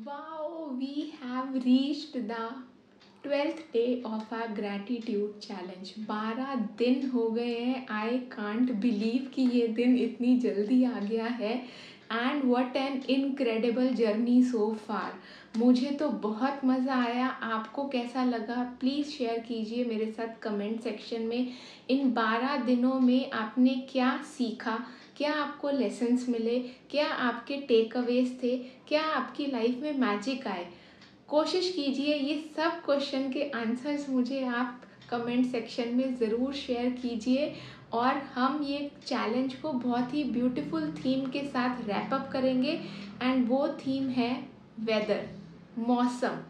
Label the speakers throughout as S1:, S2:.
S1: Wow, we have reached the 12th day of our gratitude challenge. 12 दिन हो गए हैं. आई कांट बिलीव कि ये दिन इतनी जल्दी आ गया है. And what an incredible journey so far. मुझे तो बहुत मज़ा आया. आपको कैसा लगा प्लीज़ शेयर कीजिए मेरे साथ कमेंट सेक्शन में. इन 12 दिनों में आपने क्या सीखा, क्या आपको लेसन्स मिले, क्या आपके टेक अवेज थे, क्या आपकी लाइफ में मैजिक आए. कोशिश कीजिए ये सब क्वेश्चन के आंसर्स मुझे आप कमेंट सेक्शन में ज़रूर शेयर कीजिए. और हम ये चैलेंज को बहुत ही ब्यूटीफुल थीम के साथ रैप अप करेंगे. एंड वो थीम है वेदर, मौसम.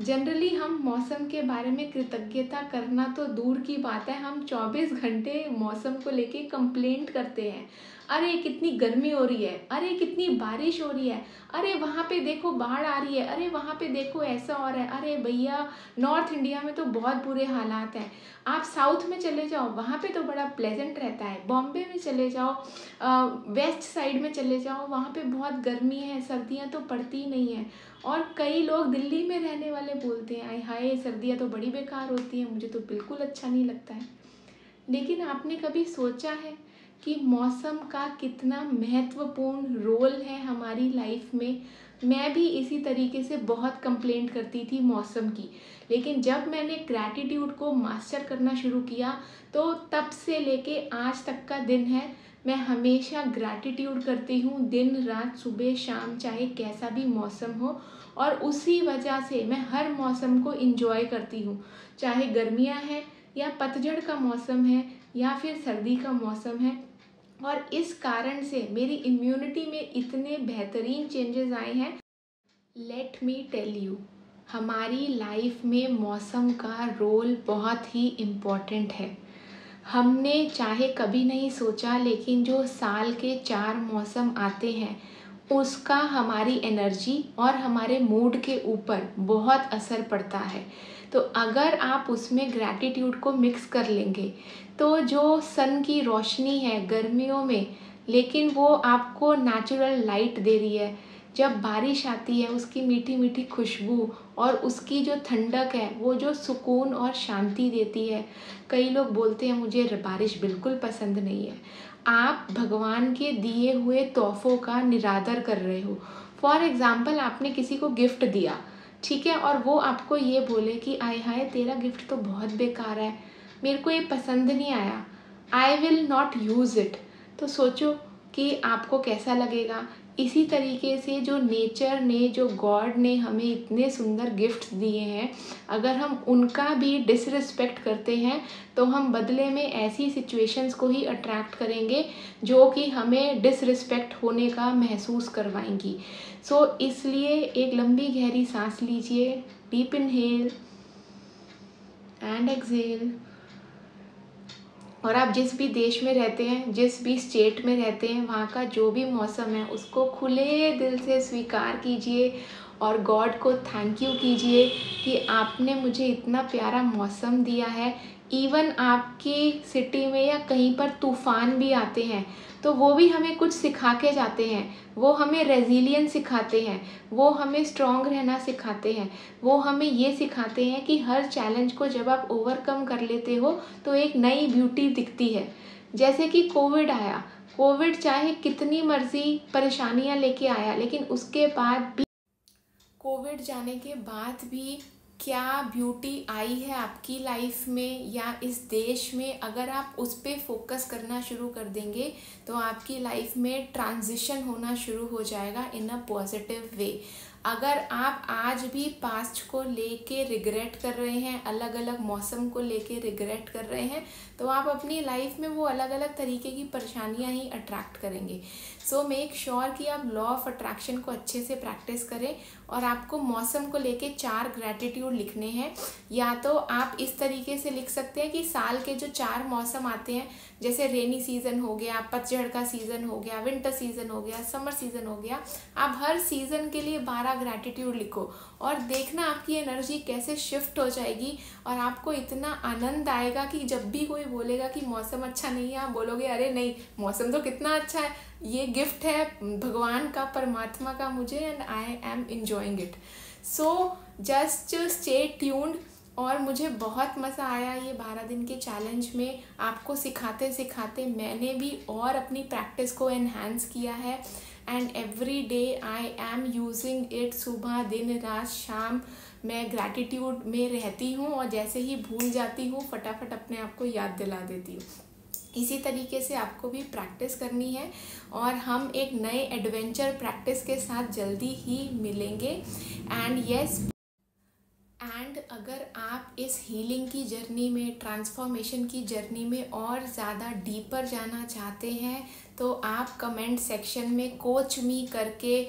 S1: जनरली हम मौसम के बारे में कृतज्ञता करना तो दूर की बात है, हम 24 घंटे मौसम को लेके कंप्लेंट करते हैं. अरे कितनी गर्मी हो रही है, अरे कितनी बारिश हो रही है, अरे वहाँ पे देखो बाढ़ आ रही है, अरे वहाँ पे देखो ऐसा हो रहा है. अरे भैया नॉर्थ इंडिया में तो बहुत बुरे हालात हैं. आप साउथ में चले जाओ, वहाँ पे तो बड़ा प्लेजेंट रहता है. बॉम्बे में चले जाओ, वेस्ट साइड में चले जाओ, वहाँ पे बहुत गर्मी है, सर्दियाँ तो पड़ती ही नहीं है. और कई लोग दिल्ली में रहने वाले बोलते हैं आय हाय सर्दियाँ तो बड़ी बेकार होती हैं, मुझे तो बिल्कुल अच्छा नहीं लगता है. लेकिन आपने कभी सोचा है कि मौसम का कितना महत्वपूर्ण रोल है हमारी लाइफ में. मैं भी इसी तरीके से बहुत कंप्लेंट करती थी मौसम की. लेकिन जब मैंने ग्रैटिट्यूड को मास्टर करना शुरू किया तो तब से लेके आज तक का दिन है, मैं हमेशा ग्रैटिट्यूड करती हूँ दिन रात सुबह शाम चाहे कैसा भी मौसम हो. और उसी वजह से मैं हर मौसम को इंजॉय करती हूँ, चाहे गर्मियाँ हैं या पतझड़ का मौसम है या फिर सर्दी का मौसम है. और इस कारण से मेरी इम्यूनिटी में इतने बेहतरीन चेंजेस आए हैं. लेट मी टेल यू, हमारी लाइफ में मौसम का रोल बहुत ही इम्पोर्टेंट है. हमने चाहे कभी नहीं सोचा लेकिन जो साल के 4 मौसम आते हैं उसका हमारी एनर्जी और हमारे मूड के ऊपर बहुत असर पड़ता है. तो अगर आप उसमें ग्रैटिट्यूड को मिक्स कर लेंगे तो जो सन की रोशनी है गर्मियों में, लेकिन वो आपको नेचुरल लाइट दे रही है. जब बारिश आती है उसकी मीठी मीठी खुशबू और उसकी जो ठंडक है वो जो सुकून और शांति देती है. कई लोग बोलते हैं मुझे बारिश बिल्कुल पसंद नहीं है. आप भगवान के दिए हुए तोहफ़ों का निरादर कर रहे हो. फॉर एग्ज़ाम्पल आपने किसी को गिफ्ट दिया, ठीक है, और वो आपको ये बोले कि आय हाय तेरा गिफ्ट तो बहुत बेकार है, मेरे को ये पसंद नहीं आया, I will not use it. तो सोचो कि आपको कैसा लगेगा. इसी तरीके से जो नेचर ने, जो गॉड ने हमें इतने सुंदर गिफ्ट्स दिए हैं, अगर हम उनका भी डिसरिस्पेक्ट करते हैं तो हम बदले में ऐसी सिचुएशंस को ही अट्रैक्ट करेंगे जो कि हमें डिसरिस्पेक्ट होने का महसूस करवाएंगी. सो इसलिए एक लंबी गहरी सांस लीजिए, डीप इनहेल एंड एक्सहेल. और आप जिस भी देश में रहते हैं, जिस भी स्टेट में रहते हैं, वहाँ का जो भी मौसम है उसको खुले दिल से स्वीकार कीजिए और गॉड को थैंक यू कीजिए कि आपने मुझे इतना प्यारा मौसम दिया है. इवन आपकी सिटी में या कहीं पर तूफ़ान भी आते हैं तो वो भी हमें कुछ सिखा के जाते हैं. वो हमें रेजिलियंस सिखाते हैं, वो हमें स्ट्रॉन्ग रहना सिखाते हैं, वो हमें ये सिखाते हैं कि हर चैलेंज को जब आप ओवरकम कर लेते हो तो एक नई ब्यूटी दिखती है. जैसे कि कोविड आया, कोविड चाहे कितनी मर्जी परेशानियां लेके आया, लेकिन उसके बाद भी, कोविड जाने के बाद भी क्या ब्यूटी आई है आपकी लाइफ में या इस देश में. अगर आप उस पर फोकस करना शुरू कर देंगे तो आपकी लाइफ में ट्रांजिशन होना शुरू हो जाएगा इन अ पॉजिटिव वे. अगर आप आज भी पास्ट को लेके रिग्रेट कर रहे हैं, अलग अलग मौसम को लेके रिग्रेट कर रहे हैं, तो आप अपनी लाइफ में वो अलग अलग तरीके की परेशानियां ही अट्रैक्ट करेंगे. सो मेक श्योर कि आप लॉ ऑफ अट्रैक्शन को अच्छे से प्रैक्टिस करें और आपको मौसम को लेके 4 ग्रैटिट्यूड ग्रैटिट्यूड लिखने हैं। या तो आप इस तरीके से लिख सकते हैं कि साल के जो 4 मौसम आते हैं, जैसे रेनी सीज़न हो गया, पतझड़ का सीज़न हो गया, विंटर सीज़न हो गया, समर सीज़न हो गया, आप हर सीज़न के लिए 12 ग्रैटिट्यूड लिखो और देखना आपकी एनर्जी कैसे शिफ्ट हो जाएगी और आपको इतना आनंद आएगा कि जब भी कोई बोलेगा कि मौसम अच्छा नहीं है, आप बोलोगे अरे नहीं, मौसम तो कितना अच्छा है, ये गिफ्ट है भगवान का, परमात्मा का मुझे, and I am enjoying it. So just stay tuned. और मुझे बहुत मज़ा आया ये 12 दिन के चैलेंज में, आपको सिखाते सिखाते मैंने भी और अपनी प्रैक्टिस को एनहांस किया है। And every day I am using it. सुबह दिन रात शाम मैं ग्रैटिट्यूड में रहती हूँ और जैसे ही भूल जाती हूँ फटाफट अपने आप को याद दिला देती हूँ। इसी तरीके से आपको भी प्रैक्टिस करनी है और हम एक नए एडवेंचर प्रैक्टिस के साथ जल्दी ही मिलेंगे। एंड यस, एंड अगर आप इस हीलिंग की जर्नी में, ट्रांसफॉर्मेशन की जर्नी में और ज़्यादा डीपर जाना चाहते हैं तो आप कमेंट सेक्शन में कोच मी करके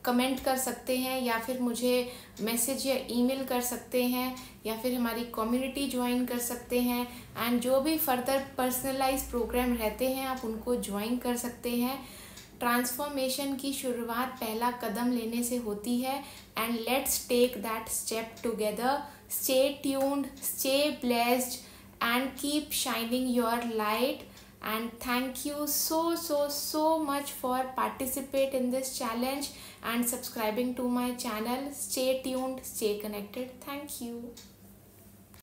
S1: कमेंट कर सकते हैं, या फिर मुझे मैसेज या ईमेल कर सकते हैं, या फिर हमारी कम्युनिटी ज्वाइन कर सकते हैं। एंड जो भी फर्दर पर्सनलाइज प्रोग्राम रहते हैं आप उनको ज्वाइन कर सकते हैं। ट्रांसफॉर्मेशन की शुरुआत पहला कदम लेने से होती है and let's take that step together. Stay tuned, stay blessed and keep shining your light. And thank you so much for participate in this challenge and subscribing to my channel. Stay tuned, stay connected. Thank you.